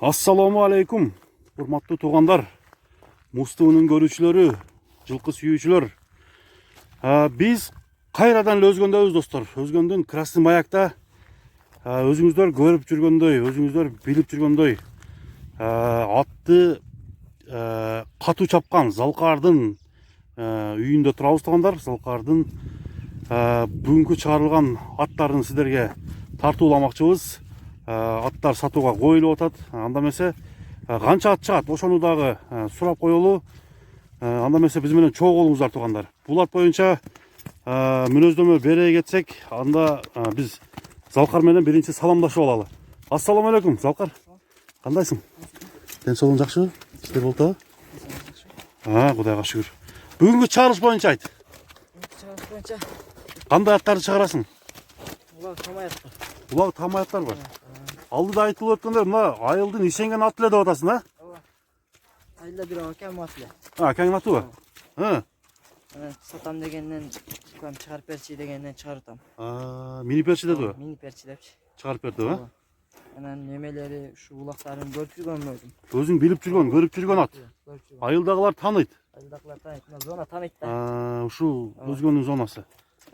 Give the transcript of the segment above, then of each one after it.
Assalamu alaikum. Hurmatlı tuğanlar, Mustafa'nın görüşçüleri, жылқы сүйүүчүлөр. Biz кайрадан эле өзгөндөбүз достор. Өзгөндүн Красный Маякта өзүңүздөр көрүп жүргөндөй, өзүңүздөр билип жүргөндөй атты катуу чапкан Залкардын үйүндө турабыз тугандар. Залкардын бүгүнкү чыгарылган аттарын сиздерге тартууламакчыбыз. Аттар сатууга коюлуп атат. Анда эмесе канча ат чыгат, ошону дагы сурап коелу. Анда эмесе биз менен чогуу болуңуздар тугандар. Бул ат боюнча мүнөздөмө бере кетсек, анда биз Залкар менен биринчи саламдашып алалы. Ассаламу алейкум, Залкар. Кандайсың? Ден соолугуң жакшыбы? Иштер болуп атабы? Кудайга шүгүр. Бүгүнкү чыгарыш боюнча айт. Чыгарыш боюнча Кандай аттарды чыгарасың? улак тамаяктар. Улак тамаяктар бар. Алдыда айтылып өткөндөр мына айылдын ишенген аты эле деп атасың, а? Ооба. Айылда бир акам атлы. Акаңдын атыбы? Сатам дегенден, чыкам чыгарып берчи дегенден чыгарытам. Мини перчи дедиби? Мини перчи депчи. Чыгарып бердиби? Анан немелери, ушу улактарын көрүп жүргөнмүн өзүм. Өзүң билип жүргөн, көрүп жүргөн ат. Көрүп жүргөн. Айылдагылар тааныйт. Айылдакылар тааныйт, мына зона тааныйт да. Ушул өзгөнүн зонасы.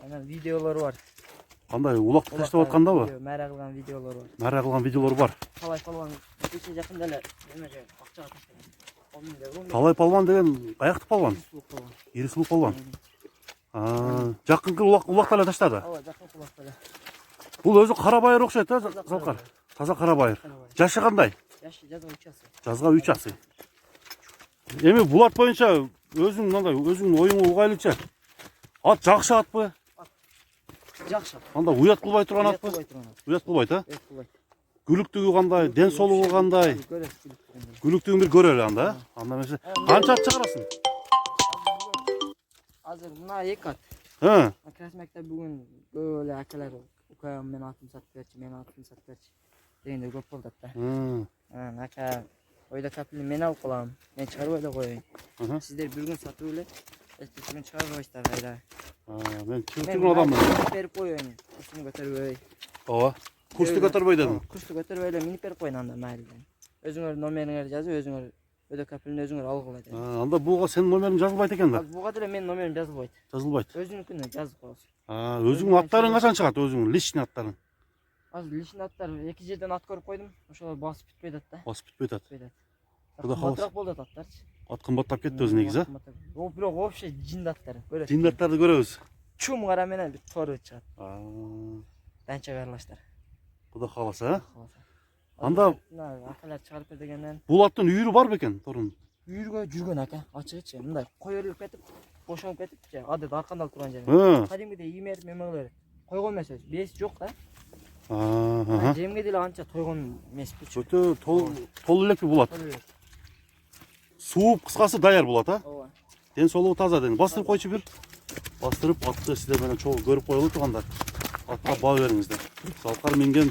Анан видеолору бар. Кандай улакты таштап аткандабы? Мара кылган видеолору бар. Мара кылган видеолор бар. Талай палван кече жакында эле немеге акчага таштаган. Талай палван деген каяктык палван? Ири сулук палван. Жакынкы улакта эле таштады. Ооба, жакынкы улакта эле. Бул өзү кара байыр окшойт да, Залкар. Таза кара байыр. Жашы кандай? Жашы жазга 3 асы. Жазга 3 асы. Эми бул ат боюнча өзүң мындай өзүңдүн оюңо угайлычы. Ат жакшы атпы? Жакшы. Анда уят кылбай турган атпы? Уят кылбайт, а? Күлүктүгү кандай, ден соолугу кандай? Күлүктүгүн бир көрөлү анда. Анда эмесе канча ат чыгарасың? Азыр мына 2 ат. Красмекте бүгүн көп эле акалар укам мен атым сатып берчи, мен атым сатып берчи дегендер көп болду да. Ака ойда капилин мен алып калам, мен чыгарбай эле коеюн. Сиздер бир күн сатып эле, эртеси күн чыгарбайсыздар кайра. Мен чыгып адаммын. Берип коеюн, курсун көтөрбөй. Ооба. Курсту көтөрбөй дедим. Курсту көтөрбөй эле минип берип коеюн анда майылдан. Өзүңөр номериңерди жазып, өзүңөр өйдө капилин өзүңөр алгыла дейт. Анда буга сенин номериң жазылбайт экен да. Буга деле менин номерим жазылбайт. Жазылбайт. Өзүнүкүнө жазып коесуз. Өзүңдүн аттарың качан чыгат? Өзүңдүн личный аттарың. Азыр личный аттар 2 жерден ат көрүп койдум. Ошолор басып бүтпөй атат да. Басып бүтпөй атат. Куда калат болду аттарчы. Ат кымбаттап кетти өзү негизи, О, бирок вообще жиндаттар. Көрөсүз. Жиндаттарды көрөбүз. Чум кара менен бир тору чыгат. Данча карлаштар. Куда каласа, Анда акалар чыгарып бер дегенден. Бул аттын үйүрү бар бекен, торун? Үйүргө жүргөн ака, ачыгычы. Мындай коёлуп кетип, бошонуп кетипчи. Адет аркандалып турган жери. Кадимгидей иймерип мемелер. Койгон эмес өзү. Беси жок да. Жемге деле анча тойгон эмеспи. Өтө толуу элекпи бул ат? Сууп кыскасы даяр болот, а? Ооба. Ден соолугу таза ден. Бастырып койчу бир. Бастырып атты сиздер менен чогуу көрүп коелу тугандар. Атка баа бериңиздер. Залкар минген.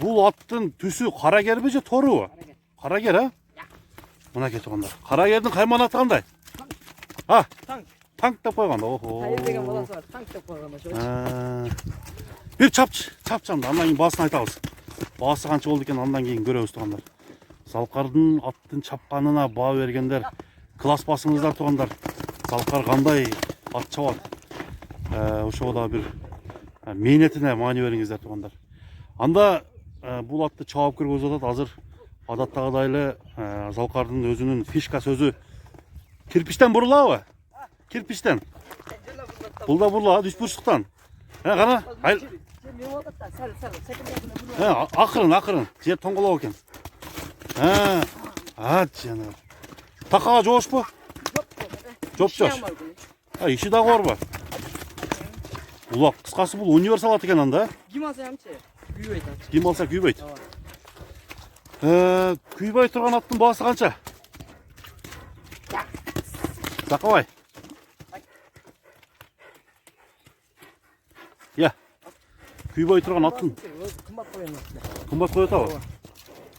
Бул аттын түсү карагерби же торубу? Карагер, а? Мынакей тугандар. Карагердин кайман аты кандай? Танк. Танк деп койгон. Охо. Тайыр деген баласы бар. Танк деп койгон ошо. Бир чапчамды, андан кийин баасын айтабыз. Баасы канча болду экен андан кийин көрөбүз тугандар. Залкардын аттын чапканына баа бергендер, класс басыңыздар тугандар. Залкар кандай ат чабат? Ошого да бир мээнетине маани бериңиздер тугандар. Анда бул атты чабап көргөзүп атат. Азыр адаттагыдай эле Залкардын өзүнүн фишка сөзү кирпичтен бурулабы? Кирпичтен. Бул да бурла, үч бурчтуктан. Кана? Акырын, жер тоңголоп экен. Жана. Такага жоошпу? Жоп. Иши дагы барбы? Улак, кыскасы бул универсал ат экен анда. Ким алса ямчы? Күйбөйт ат. Ким алса күйбөйт. Күйбөй турган аттын баасы канча? Сакабай. Күйбөй турган аттын кымбат коюн эле. Кымбат коюп атабы?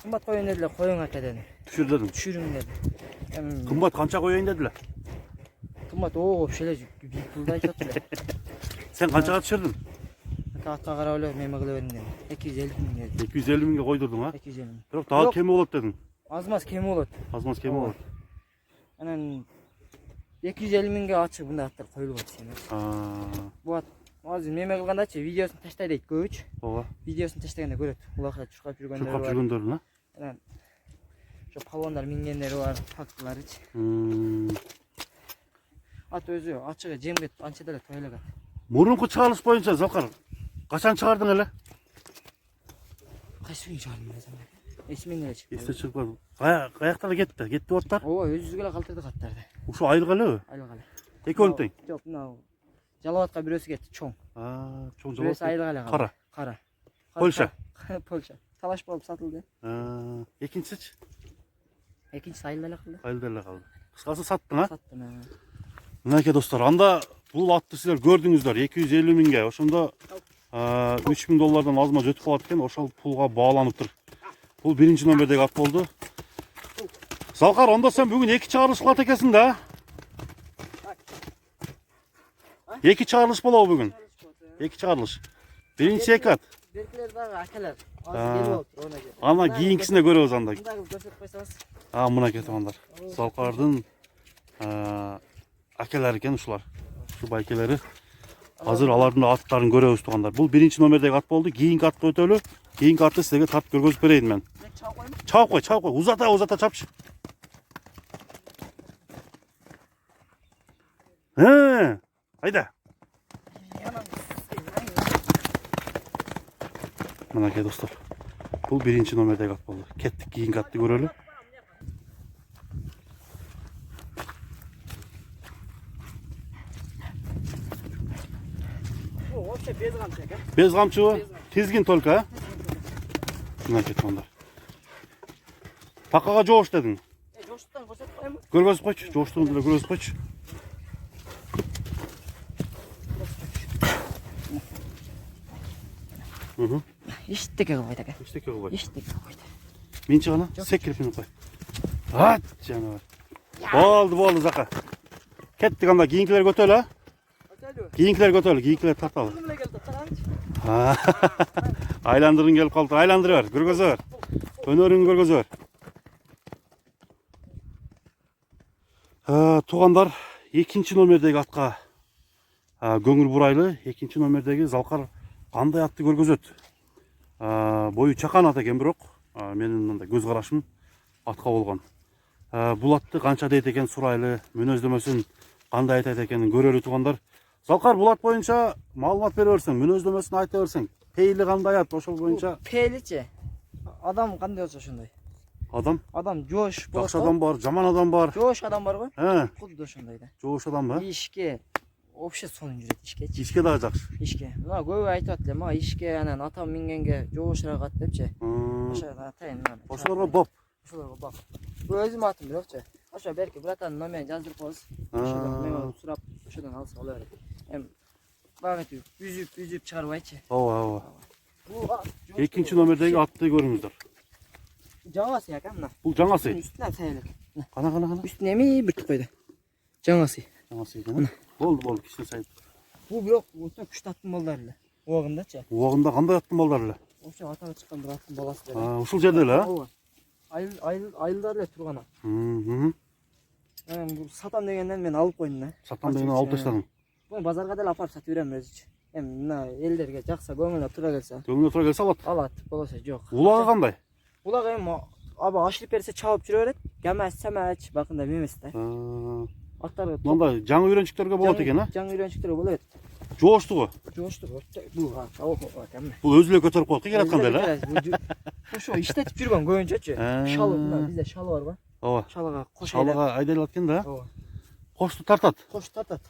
Кымбат коюн эле, коюң ака деди. Түшүр дедим. Түшүрүң деди. Кымбат канча коюйн дедиле? Кымбат вообще эле бий пулду айтып эле. Сен канчага түшүрдүң? 2 atqa qarab эле меме кыла бердим. 250 миң dedi. 250 mingге koydurdun ha? 250 миң. Bırak daha Yok. kemi olur dedin. Azmaz kemi болот. Azmaz kemi olur. Анан 250 миңге ачык мындай аттар коюлуп атат эми. Бу ат азыр меме кылгандачы видеосун таштай дейт көбүч. Ооба. Видеосун таштаганда көрөт. Улакка чуркап жүргөндөр Çırkap бар. жүргөндөрүн ha? Анан ошо палвандар мингендери бар, фактыларычы. Ат өзү ачыгы жемге анча деле той элек ат. Murunku çağırış boyunca Zalkar. Kaçan çıkardın hele? Кайсы күн чыгардым мен сага? Эсимен эле чыкты. İşte çıkmadı. Kayaklara gitti. Gitti ortalar. Ооба, өзүбүз эле калтырдык аттарды. Uşu ayrıgalı. Айлык эле. Ekon teң. Жок, мына Жалабатка бирөөсү кетти, чоң. Çoğun Бирөөсү cevap. айлык эле. Kara. Кара. Польша. Польша. Талаш болуп сатылды. İkincisi Экинчиси айыл эле кылды. ayrıgalı kaldı. Kıskası sattın ha? Саттым. Minake dostlar. Anda bu attı sizler gördüңүздөр 250 mingге. Oşunda 3000 dollardan azma ötüp kalatken oşal pulga bağlanıptır. Bu birinci nomerdeki at oldu. Zalkar onda sen bugün iki çağırış kılat ekesin de ha? İki çağırış bol bugün. İki çağırış. Birinci iki at. Беркилер дагы акалар. Азыр келип отур, ona göre. Ama giyinkisine göre o zanda. Мындай кылып көрсөтүп койсоңуз. Mına ketemanlar. Zalkar'dın akeler eken uşular. Şu baykeleri. Hazır alardında atların görüyoruz tuğanlar. Bu birinci nomerdeki at oldu. Giyink atı ötölü. Giyink atı size tart görgözüp vereyim ben. Çav koy. Uzata çapış. He. Haydi. Mana ke dostlar. Bu birinci nomerdeki at oldu. Kettik giyink atı görölü. Вообще без камчак, Bez kamçı, tizgin tolka. Mana ke onlar. Pakaga joş dedin. Жоштуктан көрсөтүп коемун. Görgözüp koç. Joştuğunu bile görgözüp koç. Эчтеке кылбайт экен. İşte köy koy. Эчтеке кылбайт. Min çıkana sekiripini koy. At canavar. Boldu zaka. Kettik anda giyinkiler götür ha. Giyinkiler götür. Giyinkiler tartalı. Ким эле келип атат? Ha. Aylandırın gelip kaldı. Aylandır ver. Görgözü ver. Önörün görgözü ver. Tuğanlar ikinci nomerdeki atqa göңүл бурайлы. İkinci nomerdeki Zalkar qanday atты көргөзөт. Boyu çakan at eкен бирок менин мындай көз карашым атка болгон. Бул атты канча дейт экен сурайлы, мүнөздөмөсүн кандай айтат экенин көрөлү тугандар. Zalkar бул ат боюнча маалымат бере берсең, мүнөздөмөсүн айта берсең. Пейли кандай ат, ошол боюнча Пейличи. Адам кандай болсо ошондой. адам, Адам жош болот. жакшы адам бар, жаман адам бар. Жош адам бар го? He, Кудду ошондой да. жоош адам ба? Ишке вообще сонун жүрөт ишкечи. Ишке дагы жакшы. Ишке. Мына көбү айтып атты эле, мага ишке анан атам мингенге жоошураак ат депчи. Ошо атайын мына. Ошолорго боп. Ошолорго бак. Бул өзүм атым бирокчу. Ошо берки братан номерин жаздырып коебуз. Ошодон мен сурап ошодон алса боло берет. Эми багытып үзүп чыгарбайчы. Ооба. Бул ат Экинчи номердеги атты көрүңүздөр. жаңасы экен мына. Бул жаңасы. Үстүнөн сайылык. Кана. Үстүнө эми биртип койду. Жаңасы. Жаңасы экен. Болду, кичине сайып. Бул бирок өтө күчтүү аттын балдары эле. Убагындачы. Убагында кандай аттын балдары эле? Ошо атага чыккан бир аттын баласы эле. Ушул жерде эле, а? Ооба. Айылдар эле турган ат. Анан бул сатам дегенден мен алып койдум да. Сатам дегенде алып таштадым. Бул базарга деле апарып сатып берем өзүчү. Эми мына элдерге жакса көңүлүнө тура келсе Көңүлүнө тура келсе алат. алат, болбосо жок. Улагы кандай? Улак эми аба ашырып берсе чабып жүрө берет. Гамас бакында эмес да. Аттар Мында жаңы үйрөнчүктөргө болот экен, а? жаңы үйрөнчүктөр болот. Жооштугу. Жоштук бул эми. Бул өзү эле көтөрүп коет, келатканда эле. Ошо иштетип жүргөн көбүнчөчү. Шалы мына бизде шалы бар го. Ооба. Шалыга кош айдап. Шалыга айдалат экен да. Ооба. Кошту тартат. Кош тартат.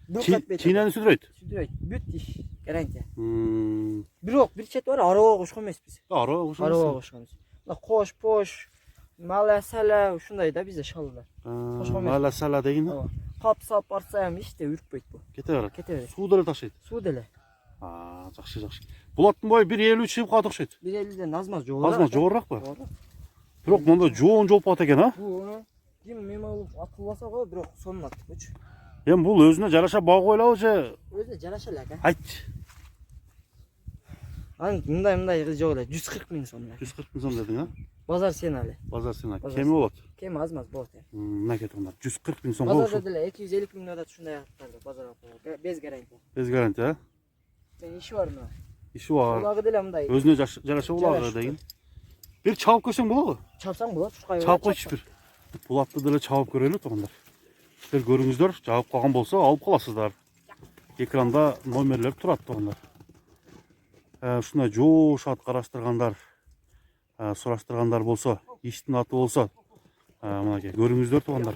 Чийнени сүдүрөйт. Сүдүрөйт. Бүт иш гарантия. Ара Бирок бир чети бар, арабага кошкон эмеспиз. ошо. Арабага кошконбуз. Мына кош, пош, маласала ушундай да бизде шалылар. Мала сала деген. Ооба. Капсап барса эми иште үрүкпөйт бул. Кете берет. Кете берет. Суу деле ташыйт. Суу деле. Жакшы. Бул аттын бою 1.50 чыгып калат окшойт. 1.50ден азмаз жогору. Азмаз жогорураак ба? Бирок монда жоон жолуп калат экен, а? Бул ким мема атылбаса го, бирок сонун аттыкчы. Эми бул өзүнө жараша багып ойлабы же? Өзүнө жараша эле экен. Айтчы. Мындай кыз жок эле. 140 миң сом. 140 миң сом дедің, а? Базар сен эле. Базар сена. Базар Кеми болот? Кем аз-маз болот. Мынакей туғандар. 140 миң сомго Базарда ушул. деле 250 миң атат ушундай аттарды базарга коюп. Без гарантия. Без гарантия, а? Мен иши бар мына. Иши бар. Улагы деле мындай. Өзүнө жараша улагы Жарашты. деген. Бир чабып көрсөң болобу? Чапсаң болот, ушкай. Чабып койчу бир. Булатты деле чабып көрөлү туғандар. Силер көрүңүздөр, жабып калган болсо алып каласыздар. Экранда номерлер турат туғандар. Ушундай жошат караштыргандар, сураштыргандар болсо, иштин аты болсо, мынакей көрүңүздөр туғандар.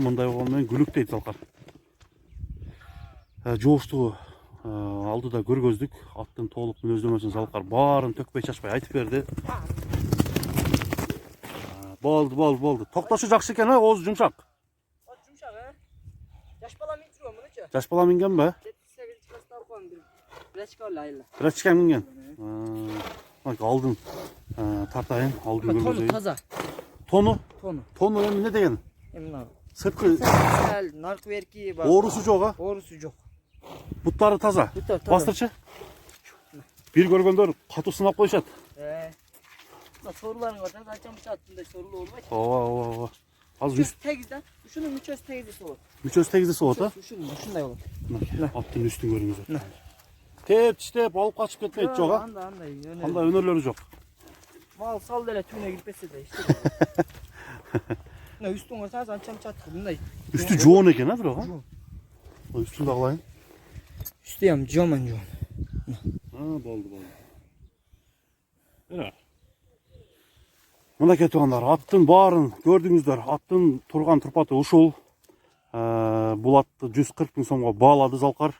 Мындай болгону менен күлүк дейт Залкар. Жооштугу алдыда көргөздүк, аттын толук мүнөздөмөсүн Залкар баарын төкпөй чачпай айтып берди. Болду. Токтошу жакшы экен, оозу жумшак. Жумшак, жаш бала минчү мунучу. Жаш бала мингенби? 7-8 класста окуган бир ачка эле айла. Бир ачка минген. Алдын тартайын, алдын Тону көргөзөйүн. таза. Тону эми эмне деген? Мына. Сырткы Наркы берки бар. оорусу жок, а? Оорусу жок. Буттары таза. Буттары таза. Бастырчы. Бир көргөндөр катуу сынап коюшат. Соруларын көрсөң, ачам бычат мындай сорулуу болбойт. Ооба. Азыр Мүчөсү тегиз да. Ушунун мүчөсү тегиз болот. мүчөсү тегиздесе болот, а? Ушундай болот. Аттын үстүн көрүңүздөр. Теп алып качып кетпейт жок, а? Андай өнөрлөрү жок. Мал сал деле түнө кирпесе да иште. Мына үстүн көрсөңүз ачам бычат мындай. Үстү жоон экен, а бирок, а? Үстүн да кылайын. Үстү ham жаман жоон. Болду. Мынакей туғандар, аттын баарын көрдүңүздөр. Аттын турган турпаты ушул. Бул атты 140 миң сомго баалады Залкар.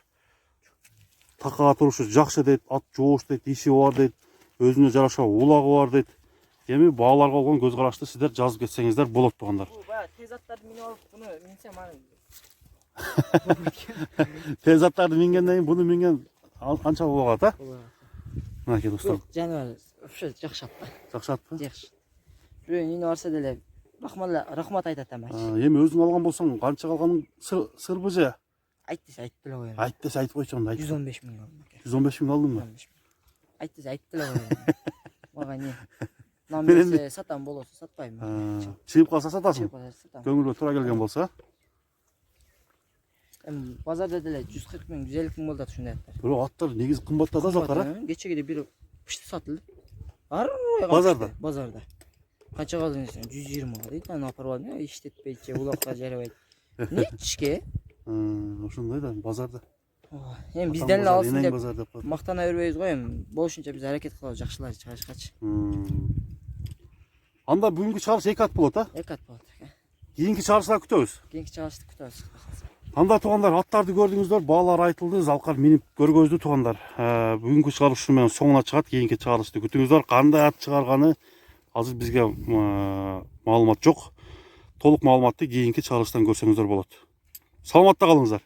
Такага турушу жакшы дейт, ат жоош дейт, иши бар дейт, өзүнө жараша улагы бар дейт. Эми бааларга болгон көз карашты сиздер жазып кетсеңиздер болот туғандар. Бул баягы тез аттарды минип алып, буну минсем Тез аттарды мингенден кийин буну минген анча болот, а? Мынакей достор. Жаныбар вообще жакшы ат да. Жакшы атпы? Жакшы. Бирөө үйүнө барса деле рахмат айтат ама. Эми өзүң алган болсоң канча калганын сырбы же? Айт десе айтып деле коём. Айт десе айтып койчу анда. 115 миң алдым. 115 миң алдыңбы? Айт десе айтып деле коём. Мага не? Нам берсе сатам болосо сатпайм. Чыгып калса сатасың. Чыгып калса сатам. Көңүлгө туура келген болсо. Эми базарда деле 140 миң, 150 миң болот ушундай аттар. Бирок аттар негизи кымбаттады да Залкар. Кечеге бир пышты сатылды. Базарда. Канча калдың десең 120 дейт. Аны апарып алдым. Иштетпейт же, улакка жарабайт. Нечке? Ошондой да базарда. Эми бизден эле алсын деп базарда. мактана бербейбиз го, эми болушунча биз аракет кылабыз жакшылар чыгышкачы. Анда бүгүнкү чыгарыш 2 ат болот, а? 2 ат болот. Кийинки чыгарыштарды күтөбүз. Кийинки чыгарышты күтөбүз. Анда туғандар, аттарды көрдүңүздөр, баалар айтылды, Залкар минип көргөздү туғандар. Бүгүнкү чыгарыш менен соңуна чыгат, кийинки чыгарышты күтүңүздөр. Кандай ат чыгарганы азыр бизге маалымат жок. Толук маалыматты кийинки чыгарыштан көрсөңүздөр болот. Саламатта калыңыздар.